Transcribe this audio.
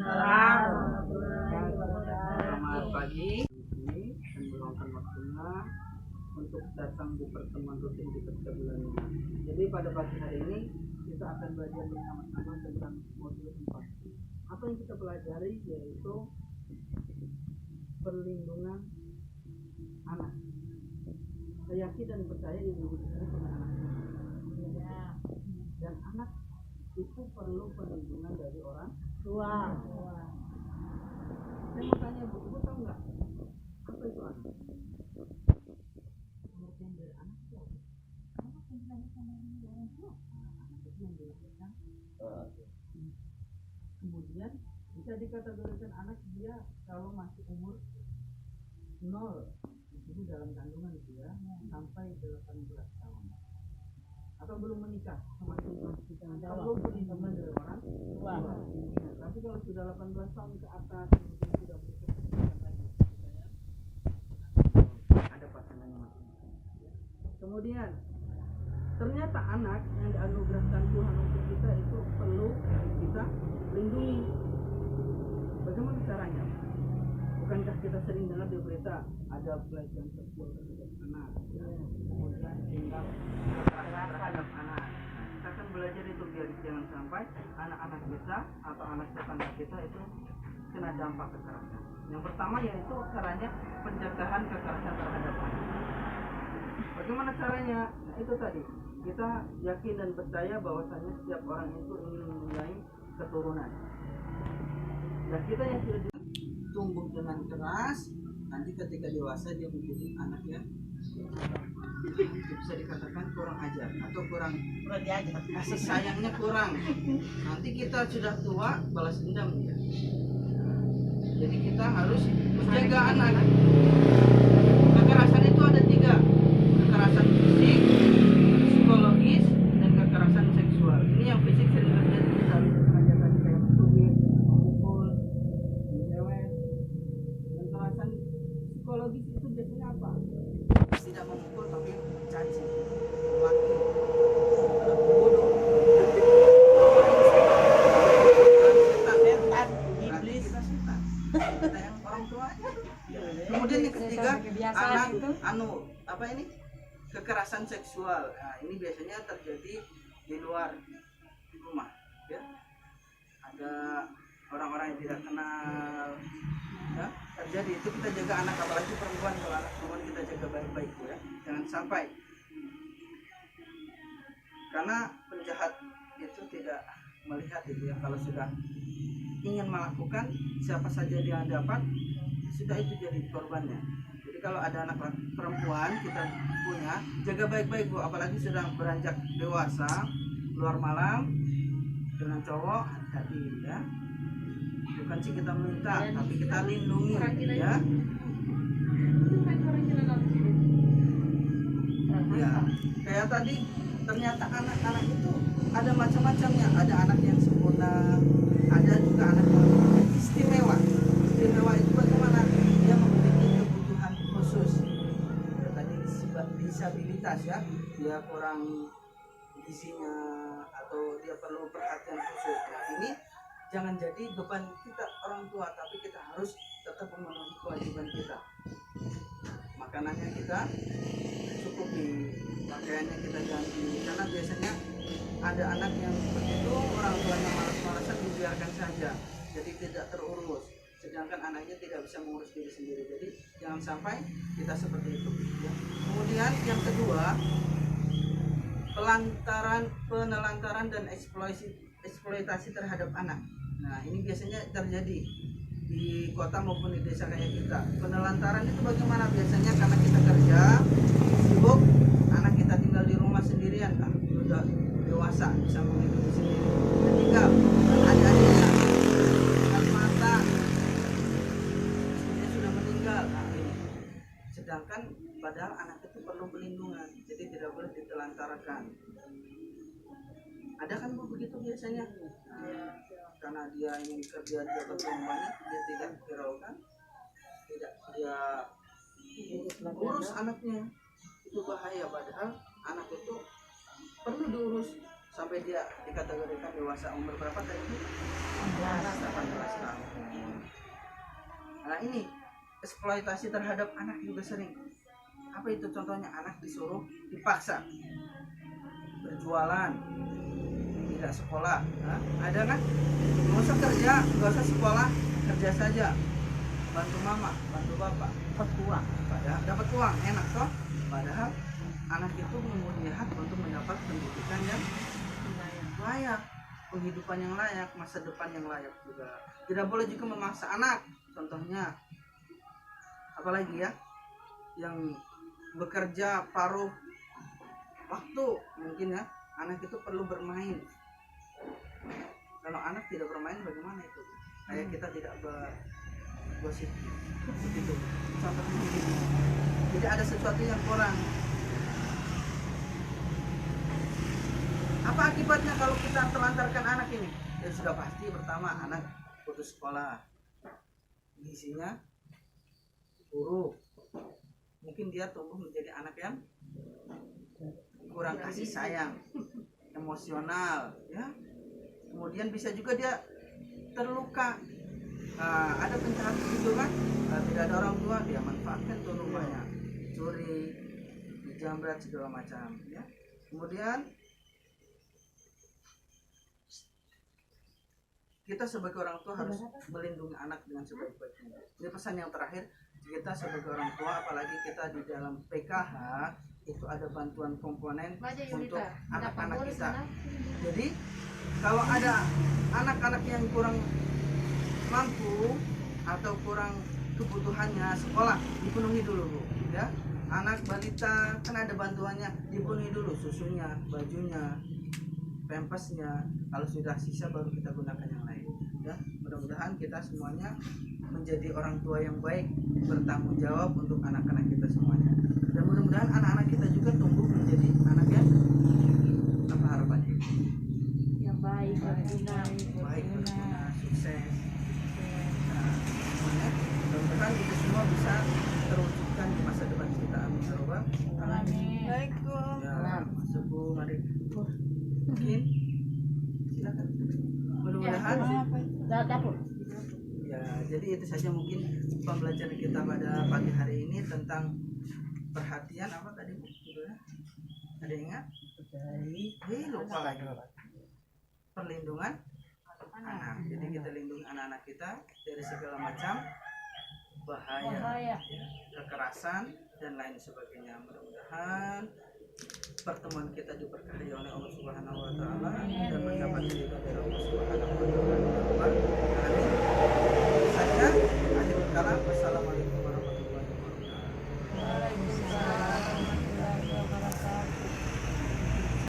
Selamat pagi. Ini dan meluangkan waktunya untuk datang di pertemuan rutin di setiap bulannya. Jadi pada pagi hari ini kita akan belajar bersama-sama tentang modul 4. Apa yang kita pelajari yaitu perlindungan anak. Saya yakin dan percaya ibu-ibu di sini punya anak. Dan anak itu perlu perlindungan dari orang tua. Saya mau tanya bu, ibu tahu nggak apa itu anak? Pengertian dari anak itu apa? Anak yang dilahirkan dari orang tua. Anak itu yang dilahirkan. Kemudian bisa dikategorikan anak dia kalau masih umur 0 itu dalam kandungan itu ya sampai 18 tahun. Atau belum menikah perlu perlindungan dari orang tua. Tapi kalau sudah 18 tahun ke atas kemudian sudah berkecukupan lagi ada pasangannya masing-masing. Kemudian ternyata anak yang dianugerahkan Tuhan untuk kita itu perlu kita lindungi. Bagaimana caranya? Bukankah kita sering dengar di berita ada pelecehan seksual terhadap anak, kemudian tindak kekerasan terhadap anak. Kita akan belajar itu biar jangan sampai anak-anak kita atau anak tetangga kita itu kena dampak kekerasan. Yang pertama yaitu caranya pencegahan kekerasan terhadap anak. Bagaimana caranya? Nah, itu tadi kita yakin dan percaya bahwasanya setiap orang itu ingin mempunyai keturunan. Dan kita yang sudah tumbuh dengan keras, nanti ketika dewasa dia menjadi anak yang bisa dikatakan kurang ajar atau kurang diajar, kasih sayangnya kurang. Nanti kita sudah tua balas dendam dia. Jadi kita harus menjaga anak. Kekerasan itu ada 3, kekerasan fisik, psikologis, dan kekerasan seksual. Ini yang fisik sering terjadi misalnya sengaja tadi kayak mencubit, memukul, menyewet. Dan kekerasan psikologis itu biasanya apa? Tidak memukul tapi mencaci, memaki, bodoh, setan, iblis, setan. Kita yang orang tuanya. Kemudian yang ketiga, anak kekerasan seksual. Nah, ini biasanya terjadi di luar rumah, ya. Ada orang-orang yang tidak kenal, ya, terjadi itu. Kita jaga anak, apalagi perempuan. Kalau anak perempuan kita jaga baik-baik, ya, jangan sampai, karena penjahat itu tidak melihat itu ya. Kalau sudah ingin melakukan, siapa saja dia dapat, sudah itu jadi korbannya. Jadi kalau ada anak perempuan kita punya, jaga baik-baik bu, apalagi sudah beranjak dewasa, keluar malam dengan cowok, hati-hati ya. Bukan sih kita minta, tapi kita lindungi ya. Ya, kayak tadi ternyata anak-anak itu ada macam-macamnya. Ada anak yang sempurna, ada juga anak yang istimewa. Istimewa itu bagaimana? Dia memiliki kebutuhan khusus. Ya, tadi disabilitas ya, dia kurang gizinya atau dia perlu perhatian khusus. Nah, ini jangan jadi beban kita orang tua, tapi kita harus tetap memenuhi kewajiban kita. Makanannya kita cukupi, pakaiannya kita ganti, karena biasanya ada anak yang begitu orang tuanya malas-malasan dibiarkan saja, jadi tidak terurus, sedangkan anaknya tidak bisa mengurus diri sendiri. Jadi jangan sampai kita seperti itu ya. Kemudian yang kedua, penelantaran dan eksploitasi terhadap anak. Nah, ini biasanya terjadi di kota maupun di desa kayak kita. Penelantaran itu bagaimana? Biasanya karena kita kerja sibuk, anak kita tinggal di rumah sendirian, udah dewasa bisa menghidupi sendiri, tinggal adik-adiknya dengan mata istrinya sudah meninggal. Nah, ini sedangkan padahal anak itu perlu perlindungan, jadi tidak boleh ditelantarkan. Ada kan bu begitu biasanya. Nah, karena dia ingin kerja, dia beruang banyak, dia tidak hiraukan, tidak dia urus anaknya, itu bahaya. Padahal anak itu perlu diurus sampai dia dikategorikan dewasa. Umur berapa tadi? 18 tahun. Nah ini eksploitasi terhadap anak juga sering. Apa itu contohnya? Anak disuruh dipaksa berjualan, tidak sekolah. Nah, ada kan? Nggak usah kerja, nggak usah sekolah, kerja saja, bantu mama, bantu bapak, dapat uang. Padahal dapat uang enak toh. Padahal anak itu mempunyai hak untuk mendapat pendidikan yang layak, penghidupan yang layak, masa depan yang layak juga. Tidak boleh juga memaksa anak. Contohnya, apalagi ya, yang bekerja paruh waktu mungkin ya, anak itu perlu bermain. Kalau anak tidak bermain bagaimana itu? Kayak kita tidak bergosip begitu. Contohnya begitu. Jadi ada sesuatu yang kurang. Apa akibatnya kalau kita telantarkan anak ini? Ya sudah pasti pertama anak putus sekolah, gizinya buruk, mungkin dia tumbuh menjadi anak yang kurang kasih sayang, emosional, ya. Kemudian bisa juga dia terluka. Ada penjahat itu kan, tidak ada orang tua, dia manfaatkan tuh rumahnya, curi, dijamret segala macam, ya. Kemudian kita sebagai orang tua harus melindungi anak dengan sebaik-baiknya. Ini pesan yang terakhir, kita sebagai orang tua, apalagi kita di dalam PKH itu ada bantuan komponen untuk anak-anak kita. Jadi kalau ada anak-anak yang kurang mampu atau kurang kebutuhannya sekolah, dipenuhi dulu Bu, ya. Anak balita kan ada bantuannya, dipenuhi dulu susunya, bajunya, pampasnya. Kalau sudah sisa baru kita gunakan yang lain, ya. Mudah-mudahan kita semuanya menjadi orang tua yang baik, bertanggung jawab untuk anak-anak kita semuanya, dan mudah-mudahan anak-anak kita juga tumbuh menjadi anak yang apa harapannya? Yang baik, berguna, sukses. Nah, semuanya mudah-mudahan itu semua bisa terwujudkan di masa depan kita. Amin ya Rabbal alamin. Baik, Ya, masuk Bu, mari. Mungkin silakan. Mudah-mudahan ya, jadi itu saja mungkin pembelajaran kita pada pagi hari ini tentang perhatian apa tadi Bu? Ada yang ingat? Lupa lagi. Perlindungan anak. Jadi kita lindungi anak-anak kita dari segala macam bahaya, kekerasan dan lain sebagainya. Mudah-mudahan pertemuan kita diberkahi oleh Allah Subhanahu wa taala dan mendapat